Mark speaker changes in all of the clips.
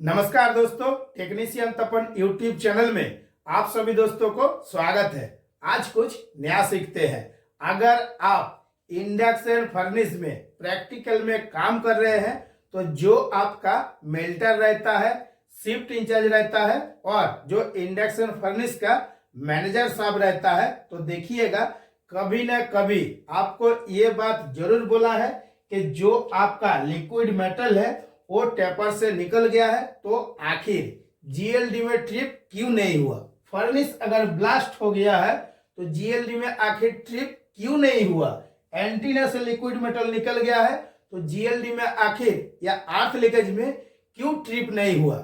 Speaker 1: नमस्कार दोस्तों, टेक्नीशियन तपन YouTube channel में आप सभी दोस्तों को स्वागत है। आज कुछ नया सीखते हैं। अगर आप इंडक्शन फर्नेस में प्रैक्टिकल में काम कर रहे हैं तो जो आपका मेल्टर रहता है, शिफ्ट इंचार्ज रहता है और जो इंडक्शन फर्नेस का मैनेजर साहब रहता है, तो देखिएगा कभी ना कभी आपको ये बात जरूर बोला है कि जो आपका लिक्विड मेटल है वो टेपर से निकल गया है, तो आखिर जीएलडी में ट्रिप क्यों नहीं हुआ। फर्नेस अगर ब्लास्ट हो गया है तो जीएलडी में आखिर ट्रिप क्यों नहीं हुआ। एंटीना से लिक्विड मेटल निकल गया है तो जीएलडी में आखिर या अर्थ लीकेज में क्यों ट्रिप नहीं हुआ।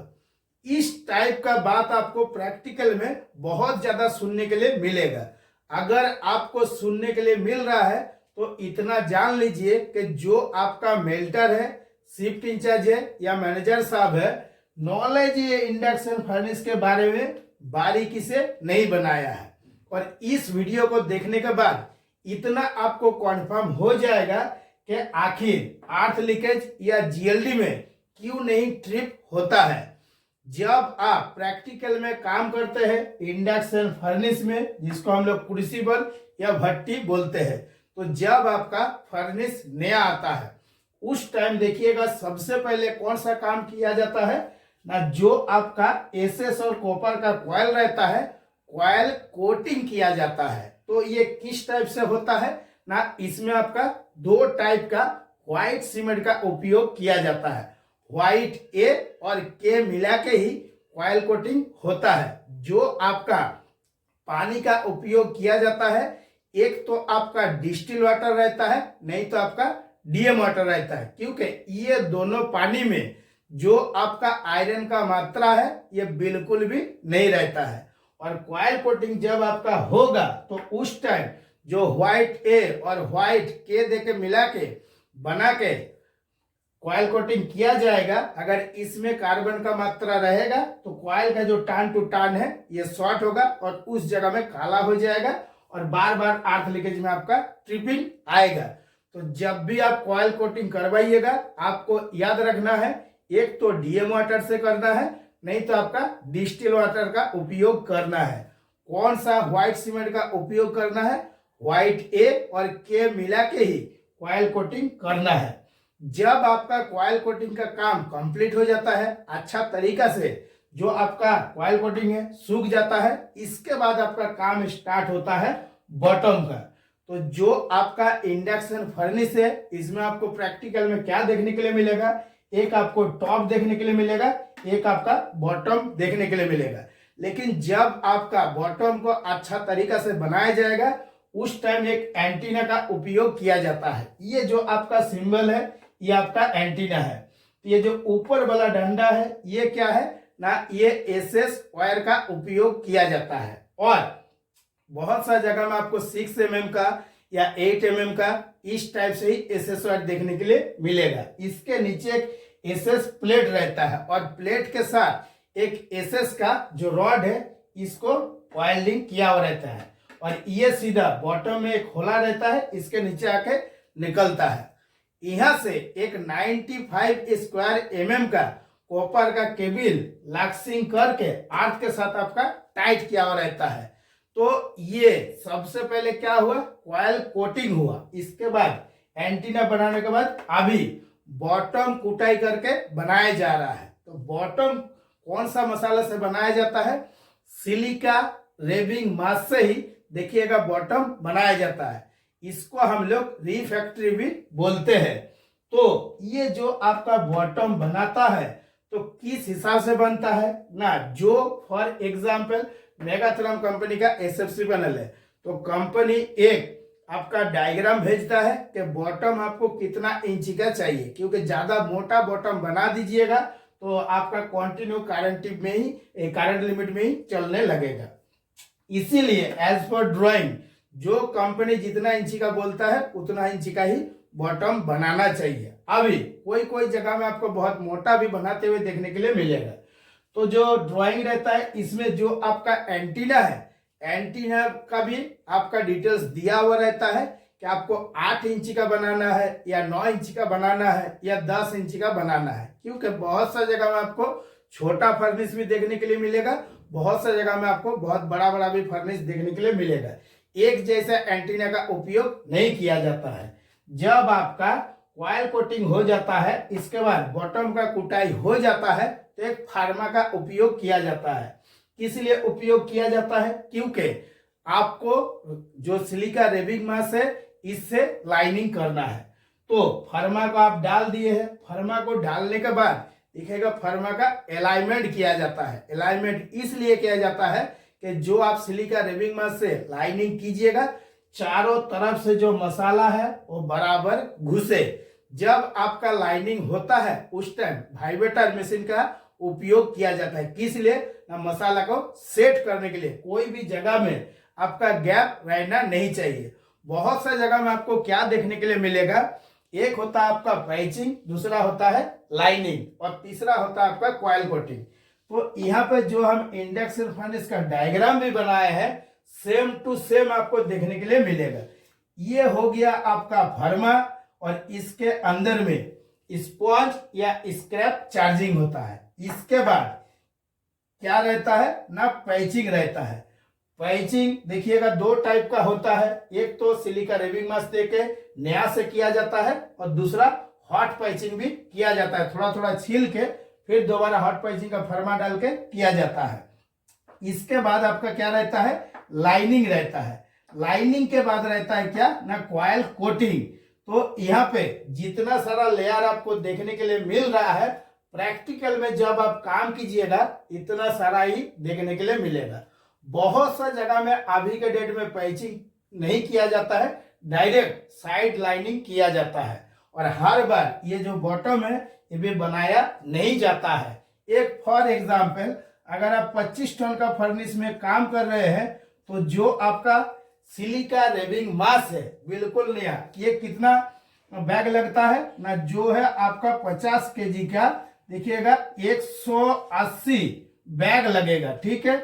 Speaker 1: इस टाइप का बात आपको प्रैक्टिकल में बहुत ज्यादा सुनने के लिए मिलेगा। अगर आपको सुनने के लिए मिल रहा है तो इतना जान लीजिए कि जो आपका मेल्टर है, शिफ्ट इंचार्ज है या मैनेजर साहब है, नॉलेज ये इंडक्शन फर्नेस के बारे में बारीकी से नहीं बनाया है। और इस वीडियो को देखने के बाद इतना आपको कॉन्फर्म हो जाएगा कि आखिर अर्थ लीकेज या जीएलडी में क्यों नहीं ट्रिप होता है। जब आप प्रैक्टिकल में काम करते हैं इंडक्शन फर्नेस में, जिसको हम लोग क्रूसिबल या भट्टी बोलते हैं, तो जब आपका फर्नेस नया आता है उस टाइम देखिएगा सबसे पहले कौन सा काम किया जाता है ना, जो आपका एसएस और कॉपर का कॉयल रहता है, कॉयल कोटिंग किया जाता है। तो ये किस टाइप से होता है ना, इसमें आपका दो टाइप का व्हाइट सीमेंट का उपयोग किया जाता है। व्हाइट ए और के मिला के ही कॉयल कोटिंग होता है। जो आपका पानी का उपयोग किया जाता है, एक तो आपका डिस्टिल वाटर रहता है, नहीं तो आपका डीएम वाटर रहता है, क्योंकि ये दोनों पानी में जो आपका आयरन का मात्रा है ये बिल्कुल भी नहीं रहता है। और कॉयल कोटिंग जब आपका होगा तो उस टाइम जो व्हाइट ए और व्हाइट के देके मिला के बना के कॉयल कोटिंग किया जाएगा। अगर इसमें कार्बन का मात्रा रहेगा तो कॉयल का जो टान टू टान है ये शॉर्ट होगा और उस जगह में काला हो जाएगा और बार बार अर्थ लीकेज में आपका ट्रिपिंग आएगा। तो जब भी आप कॉयल कोटिंग करवाइएगा आपको याद रखना है, एक तो डीएम वाटर से करना है, नहीं तो आपका डिस्टिल वाटर का उपयोग करना है। कौन सा व्हाइट सीमेंट का उपयोग करना है, व्हाइट ए और के मिला के ही कॉयल कोटिंग करना है। जब आपका कॉयल कोटिंग का काम कंप्लीट हो जाता है अच्छा तरीका से, जो आपका कॉयल कोटिंग है सूख जाता है, इसके बाद आपका काम स्टार्ट होता है बॉटम का। तो जो आपका इंडक्शन फर्नेस है इसमें आपको प्रैक्टिकल में क्या देखने के लिए मिलेगा, एक आपको टॉप देखने के लिए मिलेगा, एक आपका बॉटम देखने के लिए मिलेगा। लेकिन जब आपका बॉटम को अच्छा तरीका से बनाया जाएगा उस टाइम एक एंटीना का उपयोग किया जाता है। ये जो आपका सिंबल है ये आपका एंटीना है। तो ये जो ऊपर वाला डंडा है ये क्या है ना, ये एसएस वायर का उपयोग किया जाता है। और बहुत सा जगह में आपको 6 mm का या 8 mm का इस टाइप से ही एसएस वायर देखने के लिए मिलेगा। इसके नीचे एक एसएस प्लेट रहता है और प्लेट के साथ एक एसएस का जो रॉड है इसको वायरिंग किया हुआ रहता है और ये सीधा बॉटम में एक खोला रहता है, इसके नीचे आके निकलता है। यहाँ से एक 95 स्क्वायर mm का कॉपर का केबल लैक्सिंग करके अर्थ के साथ आपका टाइट किया हुआ रहता है। तो ये सबसे पहले क्या हुआ, कॉयल कोटिंग हुआ। इसके बाद एंटीना बनाने के बाद अभी बॉटम कुटाई करके बनाया जा रहा है। तो बॉटम कौन सा मसाला से बनाया जाता है, सिलिका रेबिंग मास से ही देखिएगा बॉटम बनाया जाता है। इसको हम लोग रिफैक्ट्री भी बोलते हैं। तो ये जो आपका बॉटम बनाता है तो किस हिसाब से बनता है ना, जो फॉर एग्जाम्पल मेगाथर्म कंपनी का एसएफसी पैनल है तो कंपनी एक आपका डायग्राम भेजता है कि बॉटम आपको कितना इंची का चाहिए, क्योंकि ज्यादा मोटा बॉटम बना दीजिएगा तो आपका कंटिन्यू करंट लिमिट में ही चलने लगेगा। इसीलिए एज पर ड्राइंग जो कंपनी जितना इंची का बोलता है उतना इंची का ही बॉटम बनाना चाहिए। अभी कोई कोई जगह में आपको बहुत मोटा भी बनाते हुए देखने के लिए मिलेगा। तो जो ड्राइंग रहता है इसमें जो आपका एंटीना है, एंटीना का भी आपका डिटेल्स दिया हुआ रहता है कि आपको 8 इंची का बनाना है या 9 इंची का बनाना है या 10 इंची का बनाना है, क्योंकि बहुत सा जगह में आपको छोटा फर्नेस भी देखने के लिए मिलेगा, बहुत सा जगह में आपको बहुत बड़ा बड़ा भी फर्नेस देखने के लिए मिलेगा। एक जैसा एंटीना का उपयोग नहीं किया जाता है। जब आपका कॉइल कोटिंग हो जाता है, इसके बाद बॉटम का कुटाई हो जाता है, तो एक फार्मा का उपयोग किया जाता है। किस लिए उपयोग किया जाता है? क्योंकि आपको जो सिलिका रेबिंग मास है इससे लाइनिंग करना है। तो फर्मा को आप डाल दिए हैं, फर्मा को डालने के बाद दिखेगा फर्मा का अलाइनमेंट किया जाता है। अलाइनमेंट इसलिए किया जाता है कि जो आप सिलिका रेबिंग मास से लाइनिंग कीजिएगा, चारों तरफ से जो मसाला है वो बराबर घुसे। जब आपका लाइनिंग होता है उस टाइम वाइब्रेटर मशीन का उपयोग किया जाता है। किस लिए? ना मसाला को सेट करने के लिए। कोई भी जगह में आपका गैप रहना नहीं चाहिए। बहुत सा जगह में आपको क्या देखने के लिए मिलेगा, एक होता है आपका पैचिंग, दूसरा होता है लाइनिंग और तीसरा होता है आपका कॉइल कोटिंग। तो यहाँ पे जो हम इंडक्शन फर्नेस का डायग्राम भी बनाए हैं, सेम टू सेम आपको देखने के लिए मिलेगा। ये हो गया आपका फर्मा और इसके अंदर में स्पॉन्ज या स्क्रैप चार्जिंग होता है। इसके बाद क्या रहता है ना, पैचिंग रहता है। पैचिंग देखिएगा दो टाइप का होता है, एक तो सिलिका रेबिंग मास देके नया से किया जाता है और दूसरा हॉट पैचिंग भी किया जाता है। थोड़ा थोड़ा छील के फिर दोबारा हॉट पैचिंग का फर्मा डाल के किया जाता है। इसके बाद आपका क्या रहता है, लाइनिंग रहता है। लाइनिंग के बाद रहता है क्या ना, कॉइल कोटिंग। तो यहाँ पे जितना सारा लेयर आपको देखने के लिए मिल रहा है, प्रैक्टिकल में जब आप काम कीजिएगा इतना सारा ही देखने के लिए मिलेगा। बहुत सा जगह में अभी के डेट में पैचिंग नहीं किया जाता है, डायरेक्ट साइड लाइनिंग किया जाता है। और हर बार ये जो बॉटम है ये भी बनाया नहीं जाता है। एक फॉर एग्जाम्पल, अगर आप 25 टन का फर्नेस में काम कर रहे हैं तो जो आपका सिलिका रेबिंग मास है बिल्कुल नया, ये कितना बैग लगता है ना, जो है आपका 50 केजी का देखिएगा 180 बैग लगेगा। ठीक है।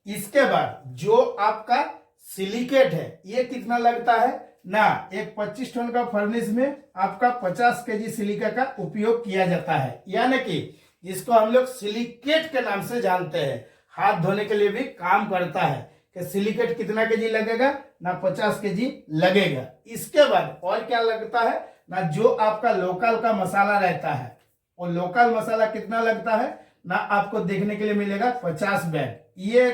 Speaker 1: इसके बाद जो आपका सिलिकेट है ये कितना लगता है ना, एक 25 टन का फर्नेस में आपका 50 केजी सिलिका का उपयोग किया जाता है, यानी कि जिसको हम लोग सिलिकेट के नाम से जानते हैं। हाथ धोने के लिए भी काम करता है कि सिलिकेट कितना केजी लगेगा ना, 50 केजी लगेगा। इसके बाद और क्या लगता है ना, जो आपका लोकल का मसाला रहता है, और लोकल मसाला कितना लगता है ना, आपको देखने के लिए मिलेगा 50 बैग। ये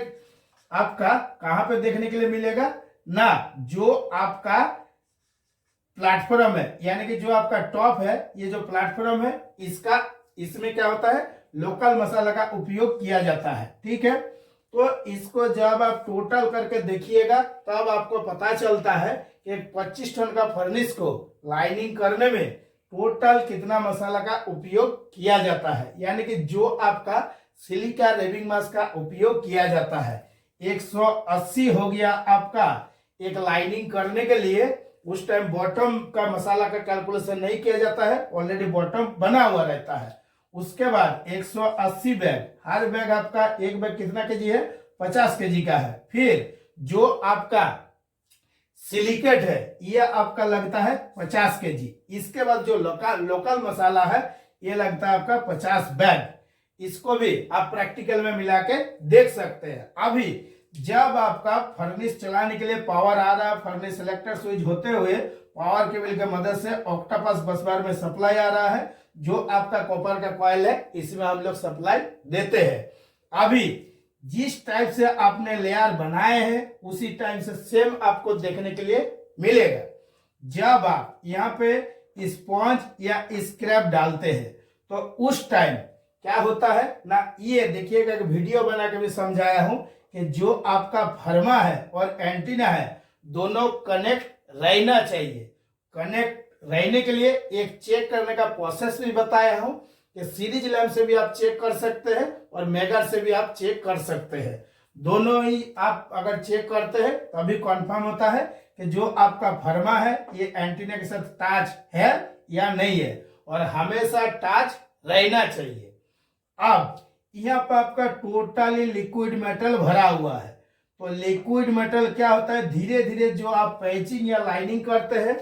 Speaker 1: आपका कहां पे देखने के लिए मिलेगा ना, जो आपका प्लेटफॉर्म है, यानी कि जो आपका टॉप है, ये जो प्लेटफॉर्म है इसका, इसमें क्या होता है, लोकल मसाला का उपयोग किया जाता है। ठीक है। तो इसको जब आप टोटल करके देखिएगा तब आपको पता चलता है कि 25 टन का फर्नेस को लाइनिंग करने में टोटल कितना मसाला का उपयोग किया जाता है। यानी कि जो आपका सिलिका रेबिंग मास का उपयोग किया जाता है 180 हो गया आपका एक लाइनिंग करने के लिए। उस टाइम बॉटम का मसाला का कैलकुलेशन नहीं किया जाता है, ऑलरेडी बॉटम बना हुआ रहता है। उसके बाद 180 बैग, हर बैग आपका एक बैग कितना केजी है, 50 केजी का है। फिर जो आपका सिलिकेट है ये आपका लगता है 50 केजी। इसके बाद जो लोकल मसाला है ये लगता है आपका 50 बैग। इसको भी आप प्रैक्टिकल में मिला के देख सकते हैं। अभी जब आपका फर्नेस चलाने के लिए पावर आ रहा है, फर्नेस सेलेक्टर स्विच होते हुए पावर केबल की मदद से ऑक्टोपस बस बार में सप्लाई आ रहा है, जो आपका कॉपर का कॉइल है इसमें हम लोग सप्लाई देते हैं। अभी जिस टाइप से आपने लेयर बनाए हैं उसी टाइप से सेम आपको देखने के लिए मिलेगा। जब आप यहाँ पे स्पॉन्ज या स्क्रैप डालते हैं तो उस टाइम क्या होता है ना, ये देखिएगा एक वीडियो बना के भी समझाया हूं कि जो आपका फर्मा है और एंटीना है दोनों कनेक्ट रहना चाहिए। कनेक्ट रहने के लिए एक चेक करने का प्रोसेस भी बताया हूं कि सीरीज लैंप से भी आप चेक कर सकते हैं और मेगर से भी आप चेक कर सकते हैं। दोनों ही आप अगर चेक करते हैं तभी कंफर्म होता है कि जो आपका फर्मा है ये एंटीना के साथ टच है या नहीं है, और हमेशा टच रहना चाहिए। अब यहाँ पर आपका टोटली लिक्विड मेटल भरा हुआ है। तो लिक्विड मेटल क्या होता है, धीरे धीरे जो आप पैचिंग या लाइनिंग करते हैं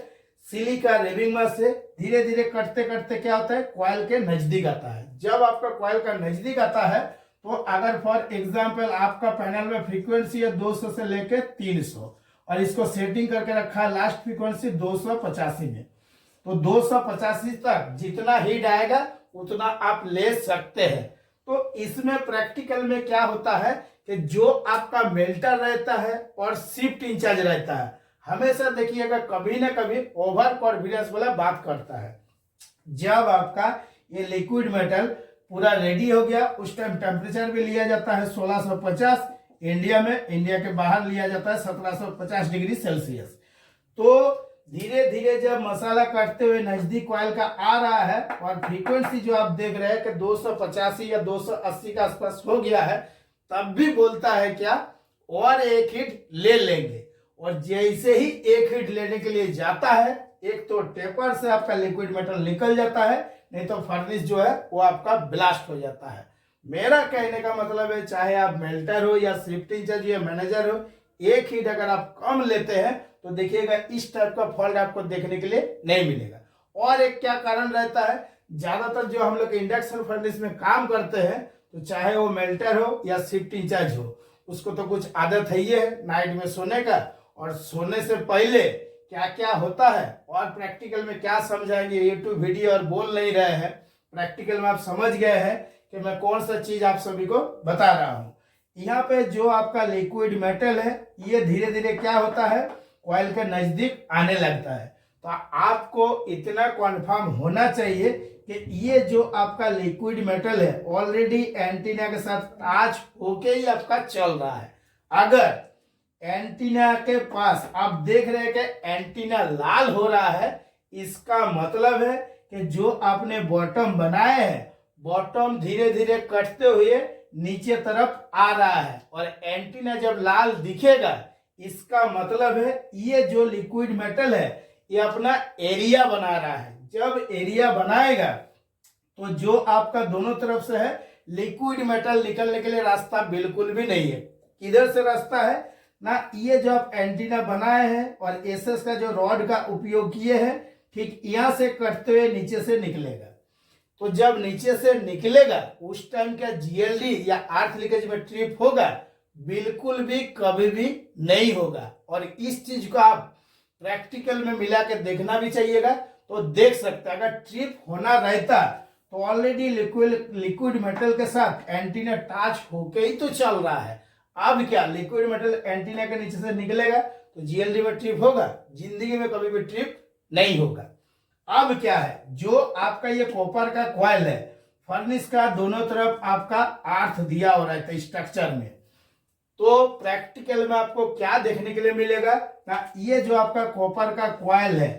Speaker 1: सिलिका रेबिंग मास से धीरे धीरे कटते कटते क्या होता है, कॉइल के नजदीक आता है। जब आपका कॉइल का नजदीक आता है तो अगर फॉर एग्जांपल आपका पैनल में फ्रीक्वेंसी है 200 से लेके 300 और इसको सेटिंग करके रखा है लास्ट फ्रीक्वेंसी 285 में, तो 285 तक जितना हीट आएगा उतना आप ले सकते हैं। तो इसमें प्रैक्टिकल में क्या होता है कि जो आपका मेल्टर रहता है और शिफ्ट इंचार्ज रहता है, हमेशा देखिएगा कभी ना कभी ओवर कॉन्फिडेंस वाला बात करता है। जब आपका ये लिक्विड मेटल पूरा रेडी हो गया उस टाइम टेम्परेचर भी लिया जाता है 1650 इंडिया में, इंडिया के बाहर लिया जाता है 1750 डिग्री सेल्सियस। तो धीरे धीरे जब मसाला काटते हुए नजदीक कॉइल का आ रहा है और फ्रीक्वेंसी जो आप देख रहे हैं कि 285 या 280 का आसपास हो गया है, तब भी बोलता है क्या, और एक हिट ले लेंगे। और जैसे ही एक हिट लेने के लिए जाता है, एक तो टेपर से आपका लिक्विड मेटल निकल जाता है, नहीं तो फर्नेस जो है वो आपका ब्लास्ट हो जाता है। मेरा कहने का मतलब है चाहे आप मेल्टर हो या शिफ्ट इंचार्ज या मैनेजर हो, एक हीट अगर आप कम लेते हैं तो देखिएगा इस टाइप का फॉल्ट आपको देखने के लिए नहीं मिलेगा। और एक क्या कारण रहता है, ज्यादातर जो हम लोग इंडक्शन फर्नेस में काम करते हैं, तो चाहे वो मेल्टर हो या शिफ्ट इंचार्ज हो, उसको तो कुछ आदत है ही है नाइट में सोने का, और सोने से पहले क्या क्या होता है और प्रैक्टिकल में क्या समझाएंगे, यूट्यूब वीडियो और बोल नहीं रहे हैं, प्रैक्टिकल में आप समझ गए हैं कि मैं कौन सा चीज आप सभी को बता रहा हूं। यहाँ पे जो आपका लिक्विड मेटल है ये धीरे धीरे क्या होता है, कॉइल के नजदीक आने लगता है। तो आपको इतना कन्फर्म होना चाहिए कि ये जो आपका लिक्विड मेटल है ऑलरेडी एंटीना के साथ अटैच होके ही आपका चल रहा है। अगर एंटीना के पास आप देख रहे हैं कि एंटीना लाल हो रहा है, इसका मतलब है कि जो आपने बॉटम बनाए हैं, बॉटम धीरे धीरे कटते हुए नीचे तरफ आ रहा है, और एंटीना जब लाल दिखेगा इसका मतलब है ये जो लिक्विड मेटल है ये अपना एरिया बना रहा है। जब एरिया बनाएगा तो जो आपका दोनों तरफ से है लिक्विड मेटल निकलने के लिए रास्ता बिल्कुल भी नहीं है। किधर से रास्ता है ना, ये जो आप एंटीना बनाए हैं और एसएस का जो रॉड का उपयोग किए हैं, ठीक यहां से कटते हुए नीचे से निकलेगा। तो जब नीचे से निकलेगा उस टाइम क्या जीएलडी या अर्थ लीकेज में ट्रिप होगा, बिल्कुल भी कभी भी नहीं होगा। और इस चीज को आप प्रैक्टिकल में मिला के देखना भी चाहिएगा, तो देख सकते हैं। अगर ट्रिप होना रहता तो ऑलरेडी लिक्विड मेटल के साथ एंटीना टच होके ही तो चल रहा है। अब क्या लिक्विड मेटल एंटीना के नीचे से निकलेगा तो जीएलडी में ट्रिप होगा, जिंदगी में कभी भी ट्रिप नहीं होगा। अब क्या है, जो आपका ये कॉपर का कॉइल है, फर्नेस का दोनों तरफ आपका अर्थ दिया हो रहा है स्ट्रक्चर में, तो प्रैक्टिकल में आपको क्या देखने के लिए मिलेगा ना, ये जो आपका कॉपर का कॉइल है,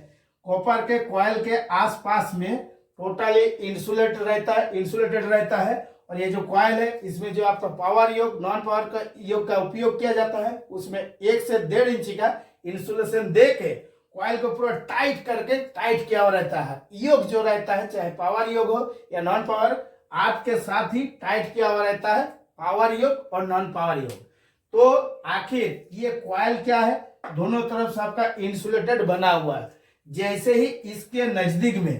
Speaker 1: कॉपर के कॉइल के आसपास में टोटली इंसुलेटेड रहता है। और ये जो कॉइल है इसमें जो आपका पावर योग नॉन पावर का योग का उपयोग किया जाता है, उसमें 1 से 1.5 इंच का इंसुलेशन दे के कॉइल को पूरा टाइट करके टाइट किया हुआ रहता है। योग जो रहता है चाहे पावर योग हो या नॉन पावर, आपके साथ ही टाइट किया हुआ रहता है, पावर योग और नॉन पावर योग। तो आखिर ये कॉइल क्या है, दोनों तरफ से आपका इंसुलेटेड बना हुआ है। जैसे ही इसके नजदीक में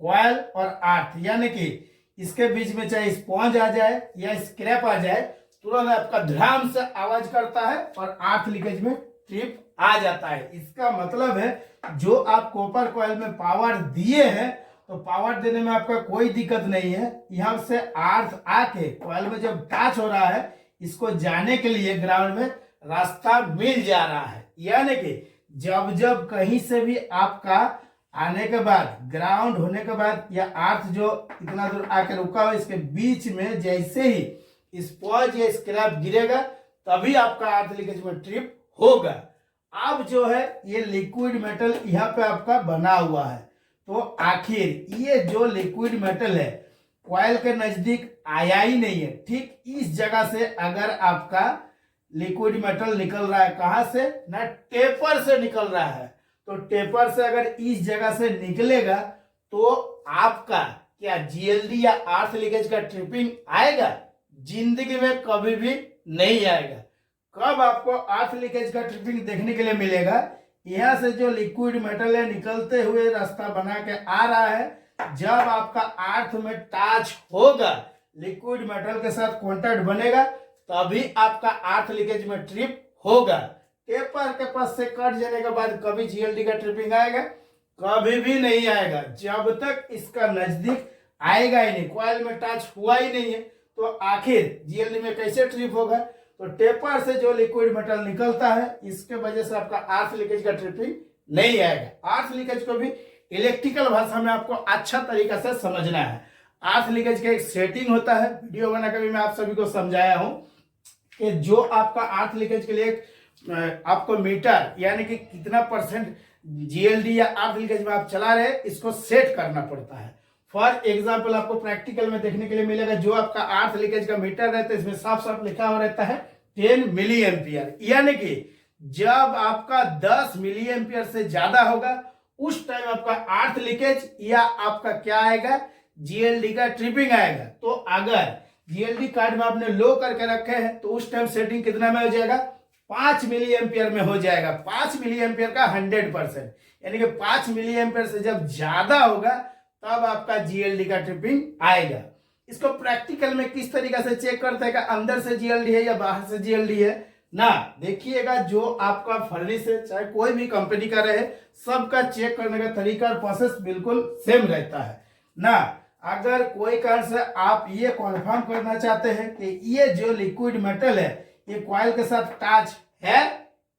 Speaker 1: कॉइल और अर्थ यानी कि इसके बीच में चाहे स्पॉन्ज आ जाए या स्क्रैप आ जाए, तुरंत आपका ध्राम से आवाज करता है और अर्थ लीकेज में ट्रिप आ जाता है। इसका मतलब है जो आप कॉपर कॉइल में पावर दिए हैं तो पावर देने में आपका कोई दिक्कत नहीं है। यहां से अर्थ आके कॉइल में जब टच हो रहा है, इसको जाने के लिए ग्राउंड में रास्ता मिल जा रहा है। यानी कि जब जब कहीं से भी आपका आने के बाद, ग्राउंड होने के बाद, या अर्थ जो इतना दूर आकर रुका हुआ, इसके बीच में जैसे ही स्पॉन्ज या स्क्रैप गिरेगा तभी आपका अर्थ लीकेज में ट्रिप होगा। अब जो है ये लिक्विड मेटल यहाँ पे आपका बना हुआ है, तो आखिर ये जो लिक्विड मेटल है कॉइल के नजदीक आया ही नहीं है। ठीक इस जगह से अगर आपका लिक्विड मेटल निकल रहा है, कहां से ना, टेपर से निकल रहा है, तो टेपर से अगर इस जगह से निकलेगा तो आपका क्या जीएलडी या अर्थ लीकेज का ट्रिपिंग आएगा? जिंदगी में कभी भी नहीं आएगा। कब आपको अर्थ लीकेज का ट्रिपिंग देखने के लिए मिलेगा? यहाँ से जो लिक्विड मेटल है निकलते हुए रास्ता बना के आ रहा है। जब आपका अर्थ में टच होगा, लिक्विड मेटल के साथ कांटेक्ट बनेगा, तभी आपका अर्थ लीकेज में ट्रिप होगा। टेपर के पास से कट जाने के बाद कभी जीएलडी का ट्रिपिंग आएगा? कभी भी नहीं आएगा। जब तक इसका नजदीक आएगा ही नहीं, कॉइल में टच हुआ ही नहीं है, तो आखिर जीएलडी में कैसे ट्रिप होगा? तो टेपर से जो लिक्विड मेटल निकलता है, इसके वजह से आपका अर्थ लीकेज का ट्रिपिंग नहीं आएगा। अर्थ लीकेज को भी इलेक्ट्रिकल भाषा में आपको अच्छा तरीका से समझना है। अर्थ लीकेज का एक सेटिंग होता है, वीडियो बनाकर भी मैं आप सभी को समझाया हूं कि जो आपका अर्थ लीकेज के लिए आपको मीटर यानी कि कितना परसेंट जीएलडी या अर्थ लीकेज में आप चला रहे हैं, इसको सेट करना पड़ता है। फॉर एग्जाम्पल आपको प्रैक्टिकल में देखने के लिए मिलेगा, जो आपका अर्थ लीकेज का मीटर रहता है, इसमें साफ साफ लिखा हुआ रहता है 10 मिली एम्पियर, यानी कि जब आपका 10 मिली एम्पियर से ज्यादा होगा, उस टाइम आपका अर्थ लीकेज या आपका क्या आएगा, जीएलडी का ट्रिपिंग आएगा। तो अगर जीएलडी कार्ड में आपने लो करके रखे हैं, तो उस टाइम सेटिंग कितना में हो जाएगा? 5 मिली एम्पियर में हो जाएगा। 5 मिली एम्पियर का 100%, यानी कि 5 मिली एम्पियर से जब ज्यादा होगा, तब आपका जीएलडी का ट्रिपिंग आएगा। इसको प्रैक्टिकल में किस तरीके से चेक करते हैं, अंदर से जीएलडी है या बाहर से जीएलडी है ना? देखिएगा, जो आपका फर्नेस है, चाहे कोई भी कंपनी का रहे, सबका चेक करने का तरीका और प्रोसेस बिल्कुल सेम रहता है ना। अगर कोई कारण से आप ये कन्फर्म करना चाहते हैं कि ये जो लिक्विड मेटल है, ये कॉइल के साथ टच है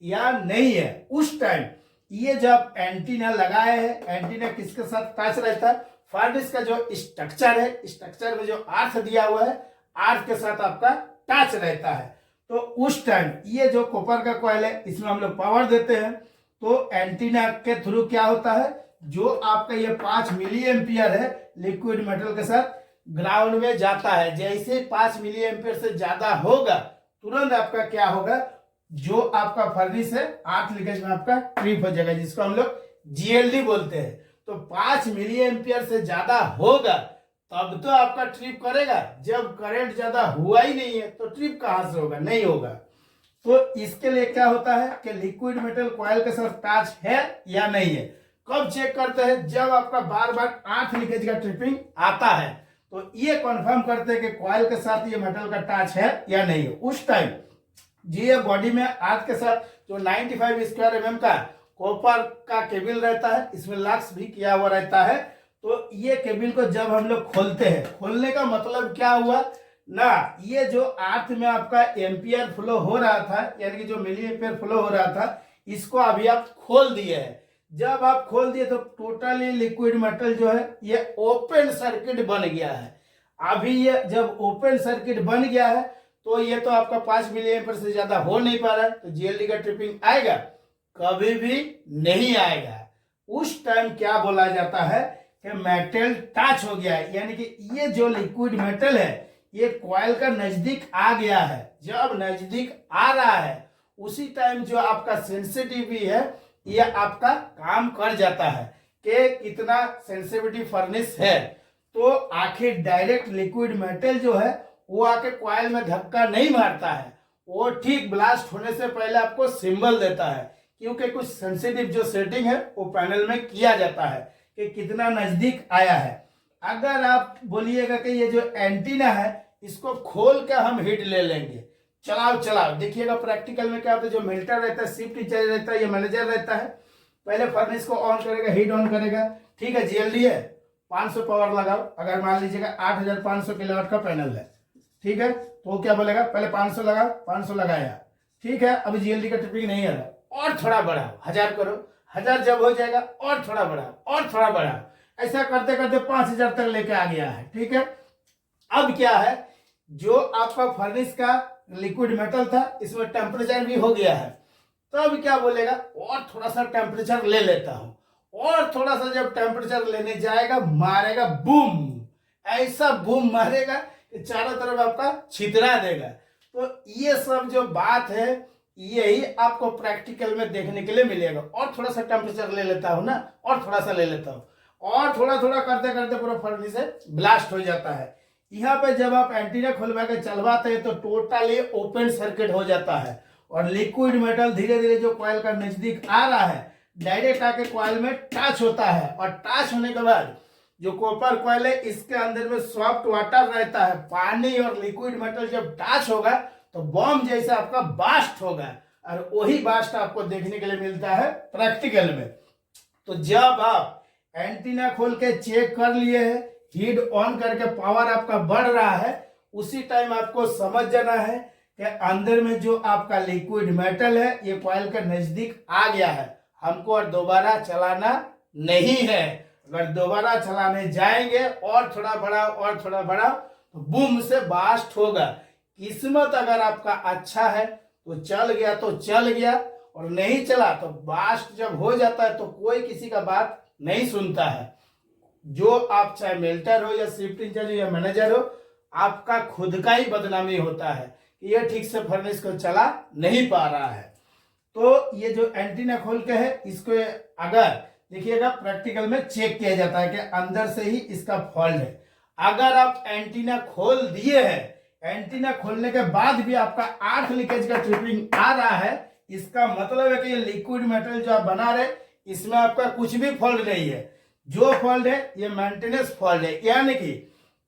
Speaker 1: या नहीं है, उस टाइम ये जब एंटीना लगाए हैं, एंटीना किसके साथ टच रहता है? फर्नेस का जो स्ट्रक्चर है, स्ट्रक्चर में जो अर्थ दिया हुआ है, अर्थ के साथ आपका टच रहता है। तो उस टाइम ये जो कॉपर का कॉइल है, इसमें हम लोग पावर देते हैं, तो एंटीना के थ्रू क्या होता है, जो आपका ये 5 मिली एम्पियर है लिक्विड मेटल के साथ ग्राउंड में जाता है। जैसे 5 मिली एम्पियर से ज्यादा होगा, तुरंत आपका क्या होगा, जो आपका फर्नेस है, अर्थ लीकेज में आपका ट्रिप हो जाएगा, जिसको हम लोग जीएलडी बोलते हैं। तो 5 मिली एम्पियर से ज्यादा होगा, तब तो आपका ट्रिप करेगा। जब करंट ज्यादा हुआ ही नहीं है, तो ट्रिप कहां से होगा? नहीं होगा। तो इसके लिए क्या होता है कि लिक्विड मेटल कॉइल के साथ टच है या नहीं है। कब चेक करते हैं? जब आपका बार बार अर्थ लीकेज का ट्रिपिंग आता है, तो ये कंफर्म करते हैं कि कॉइल के साथ ये मेटल का टच है या नहीं है। उस टाइम ये बॉडी में अर्थ के साथ जो 95 स्क्वायर mm का कॉपर का केबल रहता है, इसमें लक्स भी किया हुआ रहता है। तो ये केबल को जब हम लोग खोलते हैं, खोलने का मतलब क्या हुआ ना, ये जो अर्थ में आपका एम्पियर फ्लो हो रहा था, यानी कि जो मिली एम्पियर फ्लो हो रहा था, इसको अभी आप खोल दिए है। जब आप खोल दिए तो टोटली लिक्विड मेटल जो है ये ओपन सर्किट बन गया है। अभी ये जब ओपन सर्किट बन गया है, तो ये तो आपका 5 मिली एम्पियर से ज्यादा हो नहीं पा रहा है, तो जीएलडी का ट्रिपिंग आएगा? कभी भी नहीं आएगा। उस टाइम क्या बोला जाता है कि मेटल टच हो गया है, यानी कि ये जो लिक्विड मेटल है, ये कॉइल का नजदीक आ गया है। जब नजदीक आ रहा है, उसी टाइम जो आपका सेंसिटिविटी है, ये आपका काम कर जाता है कि कितना सेंसिटिविटी फर्नेस है। तो आखिर डायरेक्ट लिक्विड मेटल जो है, वो आके कॉइल में धक्का नहीं मारता है, वो ठीक ब्लास्ट होने से पहले आपको सिंबल देता है, क्योंकि कुछ सेंसिटिव जो सेटिंग है वो पैनल में किया जाता है कि कितना नजदीक आया है। अगर आप बोलिएगा कि ये जो एंटीना है, इसको खोल के हम हीट ले लेंगे, चलाओ, देखिएगा प्रैक्टिकल में क्या होता है, जो मेल्टर रहता है, शिफ्ट इंचार्ज रहता है, ये मैनेजर रहता है, पहले फर्नेस को ऑन करेगा, हीट ऑन करेगा, ठीक है, जीएलडी है, 500 पावर लगाओ। अगर मान लीजिएगा 8500 किलोवाट का पैनल है, ठीक है, तो क्या बोलेगा, पहले 500 लगाओ, 500 लगाया, ठीक है, अभी जीएलडी का ट्रिपिंग नहीं आ रहा, और थोड़ा बढ़ाओ, 1000 करो, 1000 जब हो जाएगा और थोड़ा बढ़ाओ, और थोड़ा बढ़ाओ, ऐसा करते करते 5000 तक लेके आ गया है, ठीक है। अब क्या है, जो आपका फर्नेस का लिक्विड मेटल था, इसमें टेम्परेचर भी हो गया है, तो अब क्या बोलेगा, और थोड़ा सा टेम्परेचर ले लेता हूं, और थोड़ा सा जब टेम्परेचर लेने जाएगा, मारेगा बूम, ऐसा बूम मारेगा कि चारों तरफ आपका छितरा देगा। तो ये सब जो बात है, यही आपको प्रैक्टिकल में देखने के लिए मिलेगा। और थोड़ा सा टेम्परेचर ले लेता हूं ना, और थोड़ा सा ले लेता हूं, और थोड़ा थोड़ा करते करते पूरा फर्नेस से ब्लास्ट हो जाता है। यहाँ पे जब आप एंटीना खुलवा के चलवाते हैं, तो टोटली ओपन सर्किट हो जाता है, और लिक्विड मेटल धीरे धीरे जो कॉइल का नजदीक आ रहा है, डायरेक्ट आके कॉइल में टच होता है और टच होने के बाद जो कॉपर कॉइल है इसके अंदर में सॉफ्ट वाटर रहता है, पानी और लिक्विड मेटल जब टच होगा तो बॉम्ब जैसा आपका बास्ट होगा और वही बास्ट आपको देखने के लिए मिलता है प्रैक्टिकल में। तो जब आप एंटीना खोल के चेक कर लिए है, हीट ऑन करके पावर आपका बढ़ रहा है, उसी टाइम आपको समझ जाना है कि अंदर में जो आपका लिक्विड मेटल है ये कॉइल के नजदीक आ गया है, हमको और दोबारा चलाना नहीं है। अगर दोबारा चलाने जाएंगे और थोड़ा बड़ा तो बूम से बास्ट होगा। किस्मत अगर आपका अच्छा है तो चल गया तो चल गया, और नहीं चला तो बास्ट जब हो जाता है तो कोई किसी का बात नहीं सुनता है। जो आप चाहे मेल्टर हो या शिफ्ट इंचार्ज हो या मैनेजर हो, आपका खुद का ही बदनामी होता है कि ये ठीक से फर्नेस को चला नहीं पा रहा है। तो ये जो एंटीना खोल के है इसको अगर देखिएगा प्रैक्टिकल में चेक किया जाता है कि अंदर से ही इसका फॉल्ट है। अगर आप एंटीना खोल दिए हैं, एंटीना खोलने के बाद भी आपका आर्क लीकेज का ट्रिपिंग आ रहा है, इसका मतलब है कि ये लिक्विड मेटल जो आप बना रहे इसमें आपका कुछ भी फॉल्ट नहीं है। जो फॉल्ट है ये मेंटेनेंस फॉल्ट है, यानी कि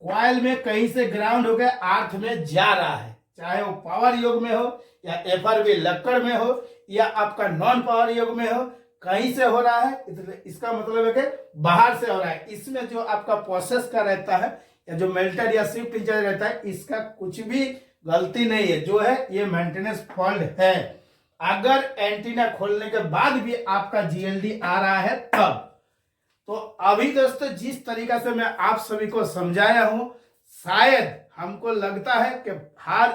Speaker 1: कॉइल में कहीं से ग्राउंड होकर अर्थ में जा रहा है, चाहे वो पावर योग में हो या एफआरबी लक्कड़ में हो या आपका नॉन पावर योग में हो, कहीं से हो रहा है। इसका मतलब है कि बाहर से हो रहा है। इसमें जो आपका प्रोसेस का रहता है या जो मेल्टर या शिफ्ट इंचार्ज रहता है, इसका कुछ भी गलती नहीं है, जो है ये मेंटेनेंस फॉल्ट है। अगर एंटीना खोलने के बाद भी आपका जीएलडी आ रहा है तब। तो अभी दोस्तों जिस तरीका से मैं आप सभी को समझाया हूं, शायद हमको लगता है कि हर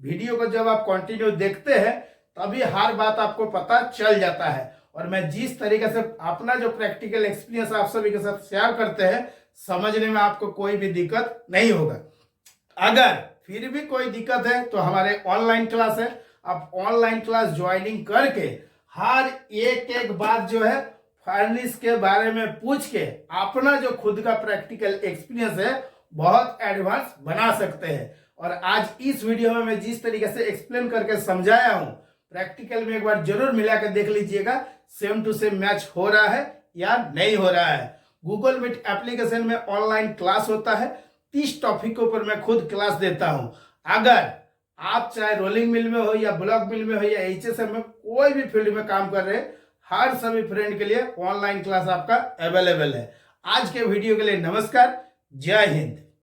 Speaker 1: वीडियो को जब आप कंटिन्यू देखते हैं तभी हर बात आपको पता चल जाता है। और मैं जिस तरीके से अपना जो प्रैक्टिकल एक्सपीरियंस आप सभी के साथ शेयर करते हैं, समझने में आपको कोई भी दिक्कत नहीं होगा। अगर फिर भी कोई दिक्कत है तो हमारे ऑनलाइन क्लास है, आप ऑनलाइन क्लास ज्वाइनिंग करके हर एक बात जो है फर्नेस के बारे में पूछ के अपना जो खुद का प्रैक्टिकल एक्सपीरियंस है बहुत एडवांस बना सकते हैं। और आज इस वीडियो में मैं जिस तरीके से एक्सप्लेन करके समझाया हूं, प्रैक्टिकल में एक बार जरूर मिला कर देख लीजिएगा सेम टू सेम मैच हो रहा है या नहीं हो रहा है। गूगल मीट एप्लीकेशन में ऑनलाइन क्लास होता है, 30 टॉपिकों पर मैं खुद क्लास देता हूं। अगर आप चाहे रोलिंग मिल में हो या ब्लॉक मिल में हो या एचएसएम में, कोई भी फील्ड में काम कर रहे हैं, हर सभी फ्रेंड के लिए ऑनलाइन क्लास आपका अवेलेबल है। आज के वीडियो के लिए नमस्कार, जय हिंद।